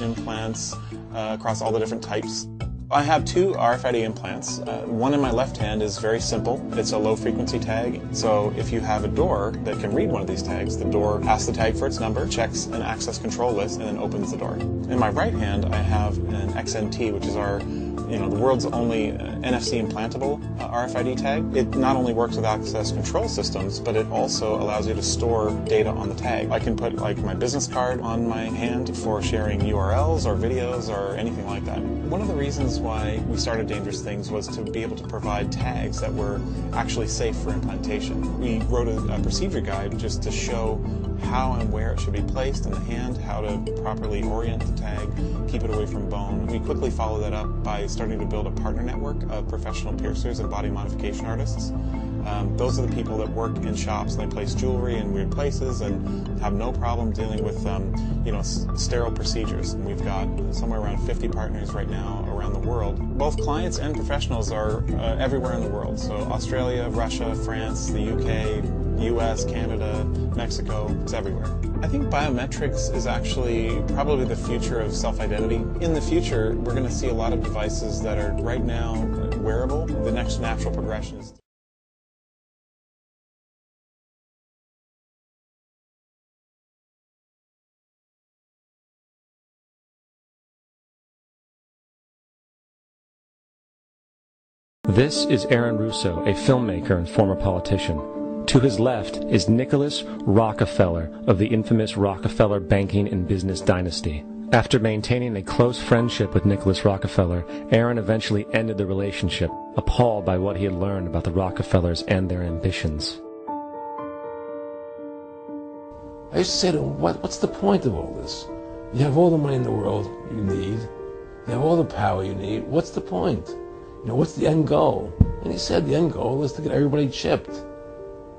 implants across all the different types. I have two RFID implants. One in my left hand is very simple. It's a low-frequency tag. So if you have a door that can read one of these tags, the door asks the tag for its number, checks an access control list, and then opens the door. In my right hand, I have an XNT, which is the world's only NFC implantable RFID tag. It not only works with access control systems, but it also allows you to store data on the tag. I can put my business card on my hand for sharing URLs or videos or anything like that. One of the reasons why we started Dangerous Things was to be able to provide tags that were actually safe for implantation. We wrote a procedure guide just to show how and where it should be placed in the hand, how to properly orient the tag, keep it away from bone. We quickly followed that up by starting to build a partner network of professional piercers and body modification artists. Those are the people that work in shops and they place jewelry in weird places and have no problem dealing with sterile procedures. And we've got somewhere around 50 partners right now around the world. Both clients and professionals are everywhere in the world. So Australia, Russia, France, the UK, US, Canada, Mexico, it's everywhere. I think biometrics is actually probably the future of self-identity. In the future, we're going to see a lot of devices that are right now wearable. The next natural progression is This is Aaron Russo, a filmmaker and former politician. To his left is Nicholas Rockefeller of the infamous Rockefeller banking and business dynasty. After maintaining a close friendship with Nicholas Rockefeller, Aaron eventually ended the relationship, appalled by what he had learned about the Rockefellers and their ambitions. I used to say to him, what's the point of all this? You have all the money in the world you need. You have all the power you need. What's the point? What's the end goal? And he said the end goal is to get everybody chipped,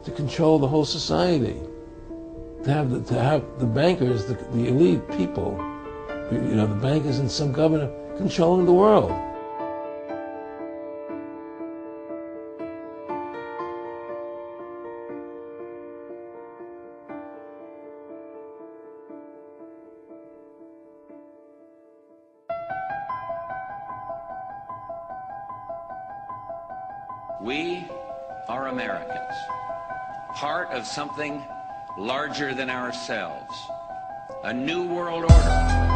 to control the whole society, to have the bankers, the elite people, the bankers and some governor controlling the world. We are Americans, part of something larger than ourselves, a new world order.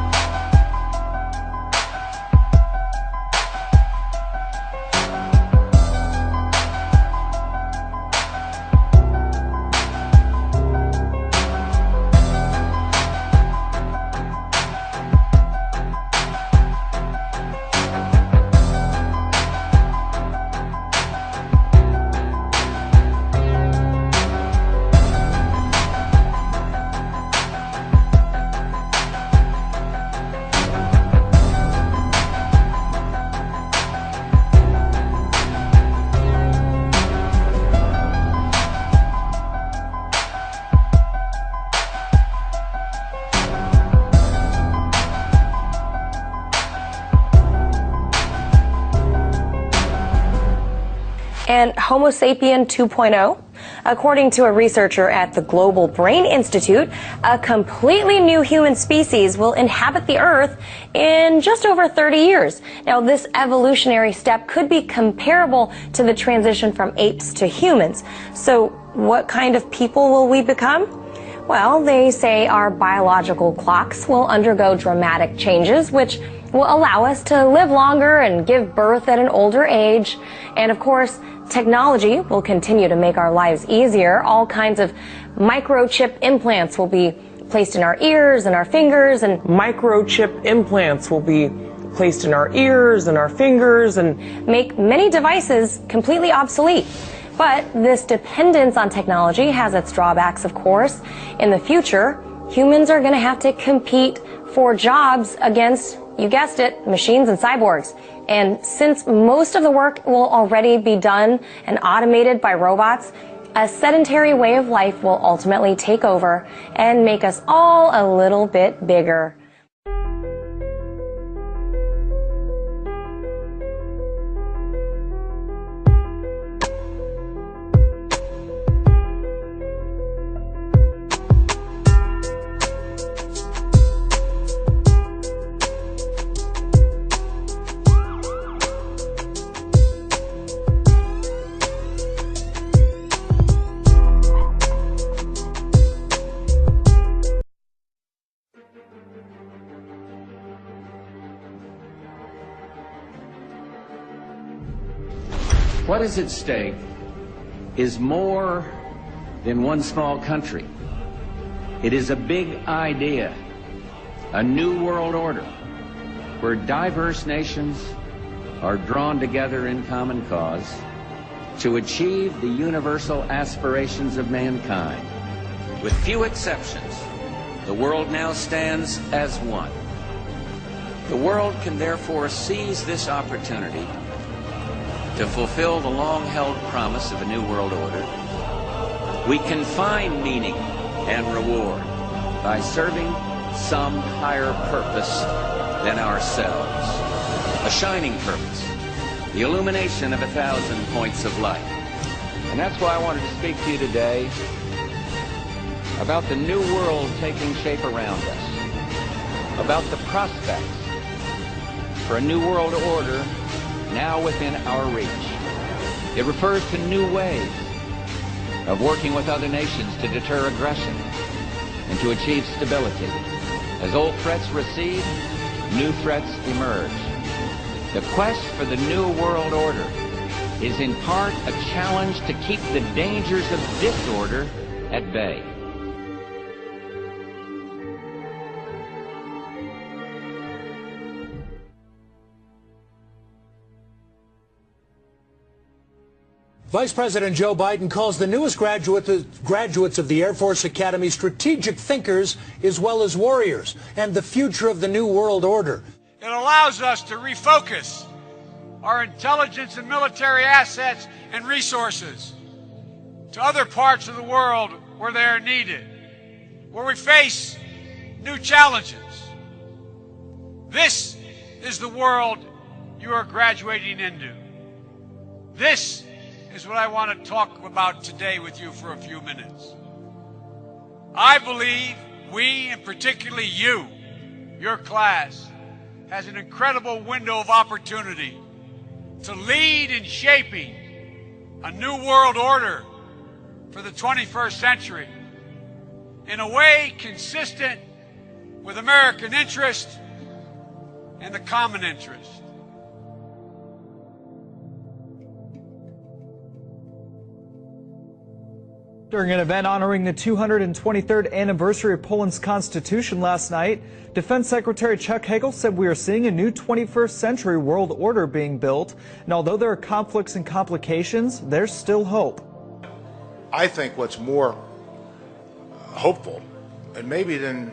And Homo sapien 2.0, according to a researcher at the Global Brain Institute, a completely new human species will inhabit the Earth in just over 30 years. Now, this evolutionary step could be comparable to the transition from apes to humans. So, what kind of people will we become? Well, they say our biological clocks will undergo dramatic changes, which will allow us to live longer and give birth at an older age. And of course, technology will continue to make our lives easier. All kinds of microchip implants will be placed in our ears and our fingers, and microchip implants will be placed in our ears and our fingers and make many devices completely obsolete. But this dependence on technology has its drawbacks, of course. In the future, humans are going to have to compete for jobs against, you guessed it, machines and cyborgs. And since most of the work will already be done and automated by robots, a sedentary way of life will ultimately take over and make us all a little bit bigger. What is at stake is more than one small country. It is a big idea, a new world order, where diverse nations are drawn together in common cause to achieve the universal aspirations of mankind. With few exceptions, the world now stands as one. The world can therefore seize this opportunity to fulfill the long-held promise of a new world order. We can find meaning and reward by serving some higher purpose than ourselves. A shining purpose, the illumination of 1,000 points of light. And that's why I wanted to speak to you today about the new world taking shape around us, about the prospects for a new world order now within our reach. It refers to new ways of working with other nations to deter aggression and to achieve stability. As old threats recede, new threats emerge. The quest for the new world order is in part a challenge to keep the dangers of disorder at bay. Vice President Joe Biden calls the newest graduates of the Air Force Academy strategic thinkers as well as warriors, and the future of the new world order. It allows us to refocus our intelligence and military assets and resources to other parts of the world where they are needed, where we face new challenges. This is the world you are graduating into. This is what I want to talk about today with you for a few minutes. I believe we, and particularly you, your class, has an incredible window of opportunity to lead in shaping a new world order for the 21st century in a way consistent with American interest and the common interest. During an event honoring the 223rd anniversary of Poland's constitution last night, Defense Secretary Chuck Hagel said we are seeing a new 21st century world order being built, and although there are conflicts and complications, there's still hope. I think what's more hopeful, and maybe than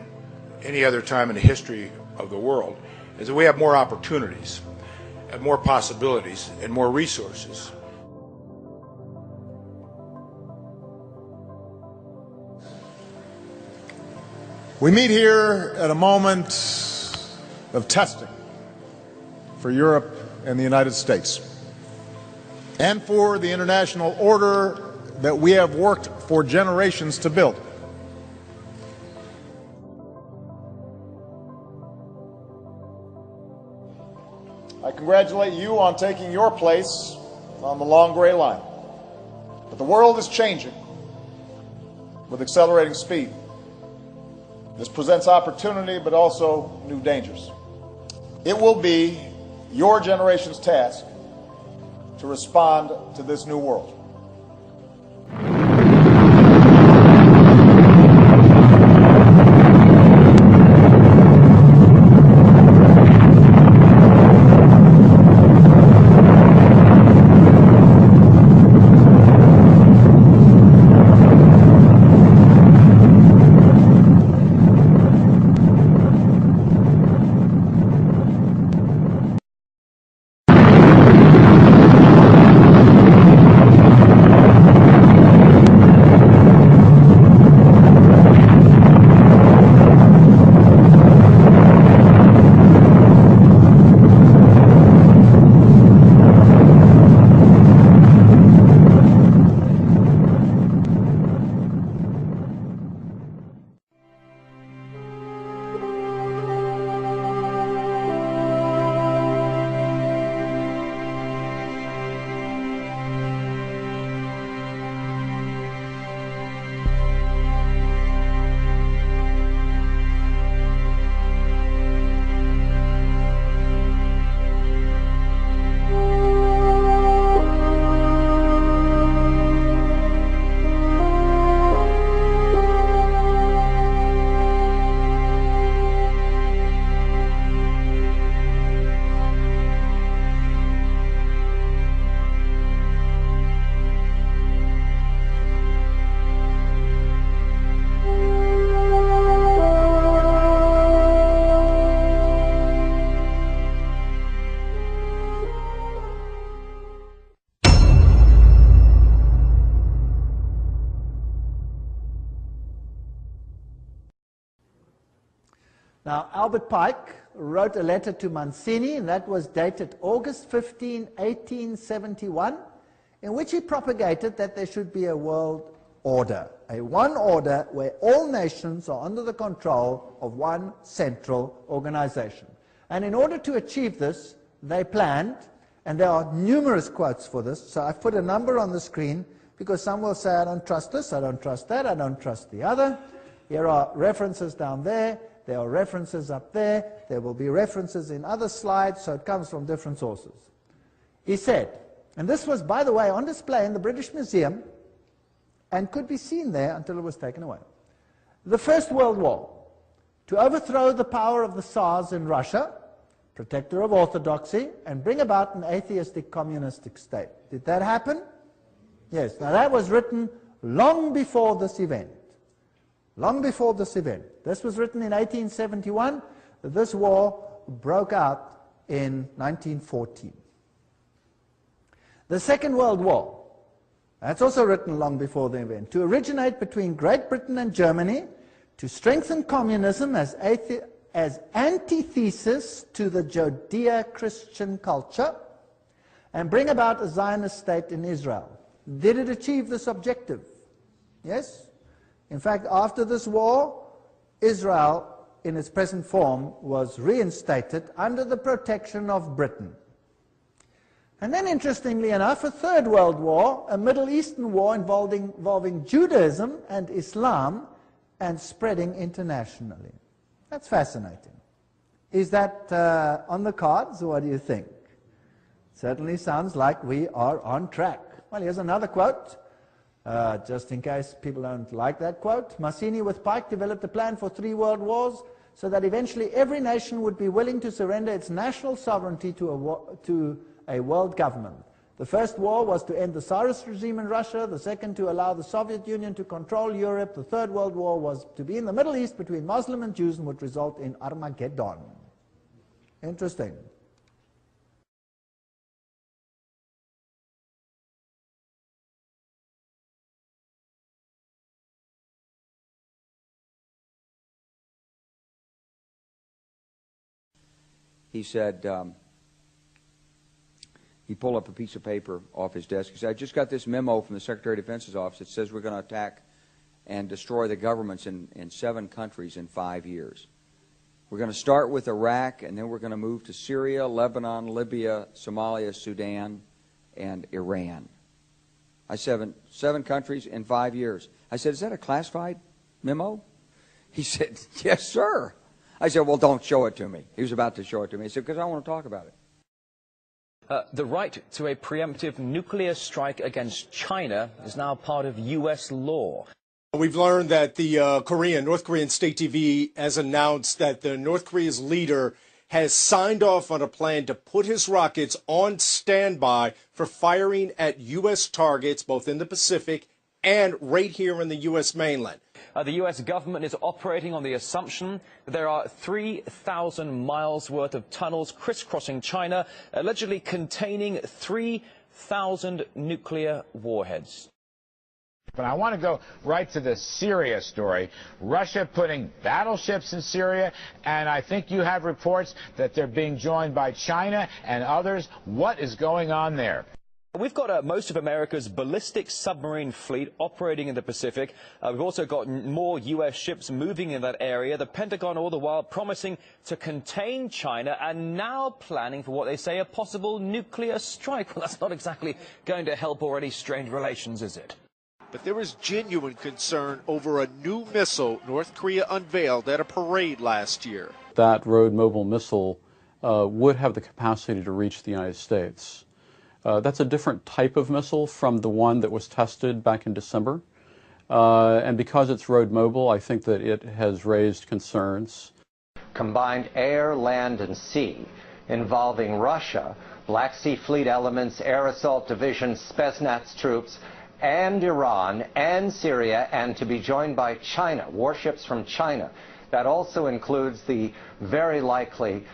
any other time in the history of the world, is that we have more opportunities, and more possibilities, and more resources. We meet here at a moment of testing for Europe and the United States, and for the international order that we have worked for generations to build. I congratulate you on taking your place on the long gray line. But the world is changing with accelerating speed. This presents opportunity, but also new dangers. It will be your generation's task to respond to this new world. Now, Albert Pike wrote a letter to Mancini, and that was dated August 15, 1871, in which he propagated that there should be a world order, a one order where all nations are under the control of one central organization. And in order to achieve this, they planned, and there are numerous quotes for this, so I've put a number on the screen because some will say, I don't trust this, I don't trust that, I don't trust the other. Here are references down there, there are references up there, there will be references in other slides, so it comes from different sources. He said, and this was, by the way, on display in the British Museum and could be seen there until it was taken away. The First World War, to overthrow the power of the Tsars in Russia, protector of orthodoxy, and bring about an atheistic communistic state. Did that happen? Yes. Now that was written long before this event. Long before this event. This was written in 1871. This war broke out in 1914. The Second World War, that's also written long before the event, to originate between Great Britain and Germany, to strengthen communism as antithesis to the Judeo-Christian culture, and bring about a Zionist state in Israel. Did it achieve this objective? Yes. In fact, after this war, Israel, in its present form, was reinstated under the protection of Britain. And then, interestingly enough, a Third World War, a Middle Eastern war involving Judaism and Islam and spreading internationally. That's fascinating. Is that on the cards, or what do you think? Certainly sounds like we are on track. Well, here's another quote, just in case people don't like that quote. Mazzini with Pike developed a plan for 3 world wars so that eventually every nation would be willing to surrender its national sovereignty to a world government. The first war was to end the Tsarist regime in Russia, the second to allow the Soviet Union to control Europe, the Third World War was to be in the Middle East between Muslim and Jews and would result in Armageddon. Interesting. He said, he pulled up a piece of paper off his desk. He said, I just got this memo from the Secretary of Defense's office that says we're going to attack and destroy the governments in 7 countries in 5 years. We're going to start with Iraq, and then we're going to move to Syria, Lebanon, Libya, Somalia, Sudan, and Iran. I said, 7 countries in 5 years. I said, is that a classified memo? He said, yes, sir. I said, well, don't show it to me. He was about to show it to me. He said, because I want to talk about it. The right to a preemptive nuclear strike against China is now part of U.S. law. We've learned that the North Korean state TV has announced that the North Korea's leader has signed off on a plan to put his rockets on standby for firing at U.S. targets, both in the Pacific and right here in the U.S. mainland. The U.S. government is operating on the assumption that there are 3,000 miles worth of tunnels crisscrossing China, allegedly containing 3,000 nuclear warheads. But I want to go right to the Syria story. Russia putting battleships in Syria, and I think you have reports that they're being joined by China and others. What is going on there? We've got most of America's ballistic submarine fleet operating in the Pacific. We've also got more U.S. ships moving in that area. The Pentagon all the while promising to contain China and now planning for what they say a possible nuclear strike. Well, that's not exactly going to help already strained relations, is it? But there is genuine concern over a new missile North Korea unveiled at a parade last year. That road mobile missile would have the capacity to reach the United States. That's a different type of missile from the one that was tested back in December. And because it's road mobile, I think that it has raised concerns. Combined air, land, and sea involving Russia, Black Sea Fleet elements, Air Assault Division, Spetsnaz troops, and Iran and Syria, and to be joined by China, warships from China. That also includes the very likely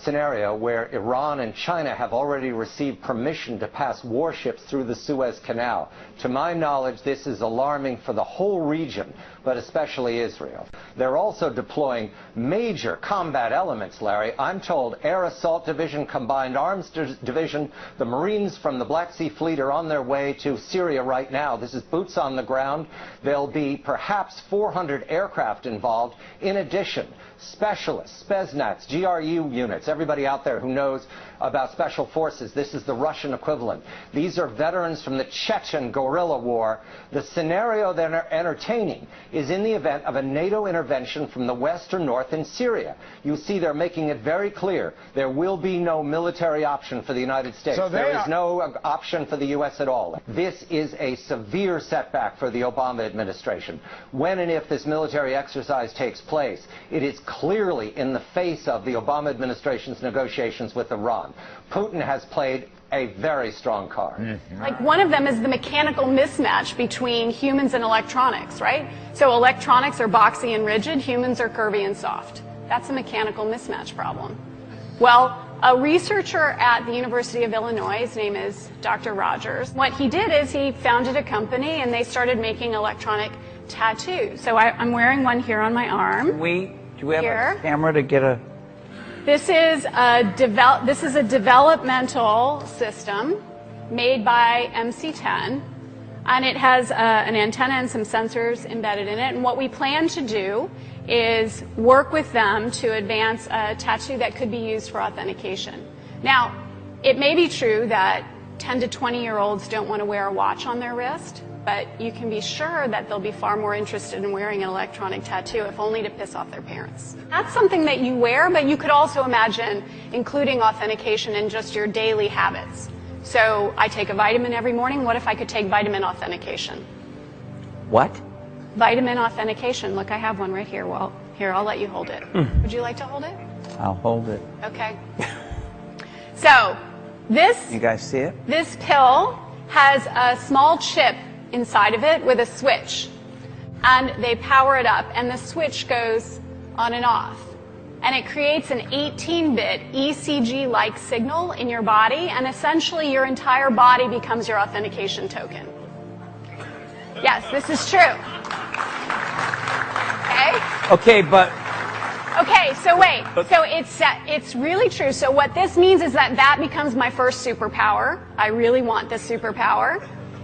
scenario where Iran and China have already received permission to pass warships through the Suez Canal. To my knowledge, this is alarming for the whole region, but especially Israel. They're also deploying major combat elements, Larry. I'm told Air Assault Division, Combined Arms Division, the Marines from the Black Sea Fleet are on their way to Syria right now. This is boots on the ground. There'll be perhaps 400 aircraft involved. In addition, specialists, Spetsnaz, GRU units, everybody out there who knows about special forces. This is the Russian equivalent. These are veterans from the Chechen guerrilla war. The scenario they're entertaining is in the event of a NATO intervention from the west or north in Syria. You see, they're making it very clear there will be no military option for the United States. So there is no option for the U.S. at all. This is a severe setback for the Obama administration. When and if this military exercise takes place, it is clearly in the face of the Obama administration's negotiations with Iran. Putin has played a very strong card. Like, one of them is the mechanical mismatch between humans and electronics, right? So electronics are boxy and rigid, humans are curvy and soft. That's a mechanical mismatch problem. Well, a researcher at the University of Illinois, his name is Dr. Rogers, what he did is he founded a company and they started making electronic tattoos. So I'm wearing one here on my arm. Do we have a camera to get a... This is a developmental system made by MC10, and it has an antenna and some sensors embedded in it. And what we plan to do is work with them to advance a tattoo that could be used for authentication. Now, it may be true that 10 to 20-year-olds don't want to wear a watch on their wrist, but you can be sure that they'll be far more interested in wearing an electronic tattoo, if only to piss off their parents. That's something that you wear, but you could also imagine including authentication in just your daily habits. So I take a vitamin every morning. What if I could take vitamin authentication? What? Vitamin authentication. Look, I have one right here. Well, here, I'll let you hold it. Would you like to hold it? I'll hold it. Okay. So this... You guys see it? This pill has a small chip inside of it with a switch, and they power it up, and the switch goes on and off, and it creates an 18-bit ECG-like signal in your body, and essentially your entire body becomes your authentication token. Yes, this is true. Okay, but... Okay, so wait. So it's really true. So what this means is that becomes my first superpower. I really want this superpower.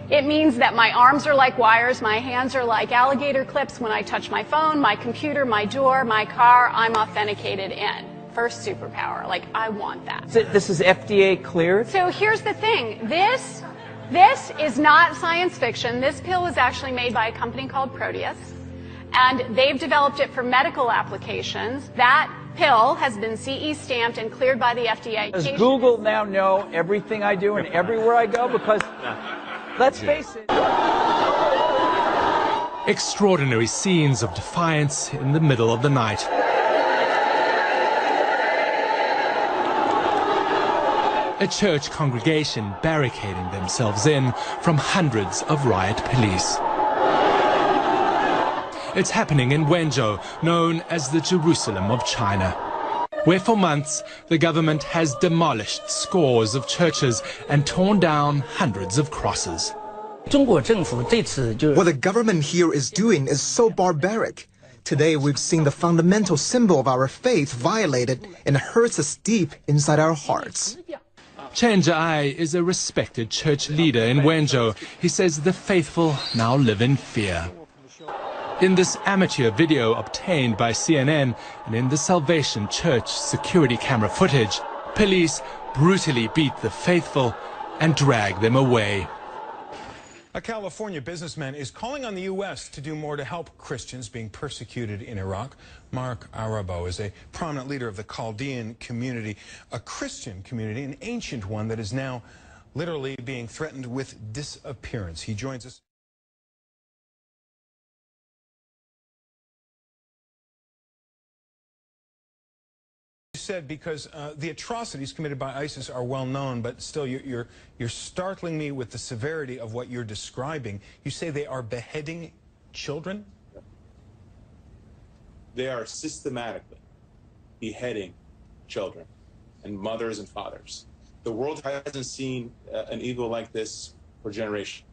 It means that my arms are like wires, my hands are like alligator clips. When I touch my phone, my computer, my door, my car, I'm authenticated in. First superpower. Like, I want that. This is FDA cleared? So here's the thing. This is not science fiction. This pill was actually made by a company called Proteus, and they've developed it for medical applications. That pill has been CE stamped and cleared by the FDA. Does Google now know everything I do and everywhere I go? Because... let's face it. Extraordinary scenes of defiance in the middle of the night. A church congregation barricading themselves in from hundreds of riot police. It's happening in Wenzhou, known as the Jerusalem of China, where for months the government has demolished scores of churches and torn down hundreds of crosses. What the government here is doing is so barbaric. Today we've seen the fundamental symbol of our faith violated, and it hurts us deep inside our hearts. Chen Zhai is a respected church leader in Wenzhou. He says the faithful now live in fear. In this amateur video obtained by CNN and in the Salvation Church security camera footage, police brutally beat the faithful and drag them away. A California businessman is calling on the U.S. to do more to help Christians being persecuted in Iraq. Mark Arabo is a prominent leader of the Chaldean community, a Christian community, an ancient one that is now literally being threatened with disappearance. He joins us. Said because the atrocities committed by ISIS are well known, but still you're startling me with the severity of what you're describing. You say they are beheading children? They are systematically beheading children. and mothers and fathers. The world hasn't seen an evil like this for generations.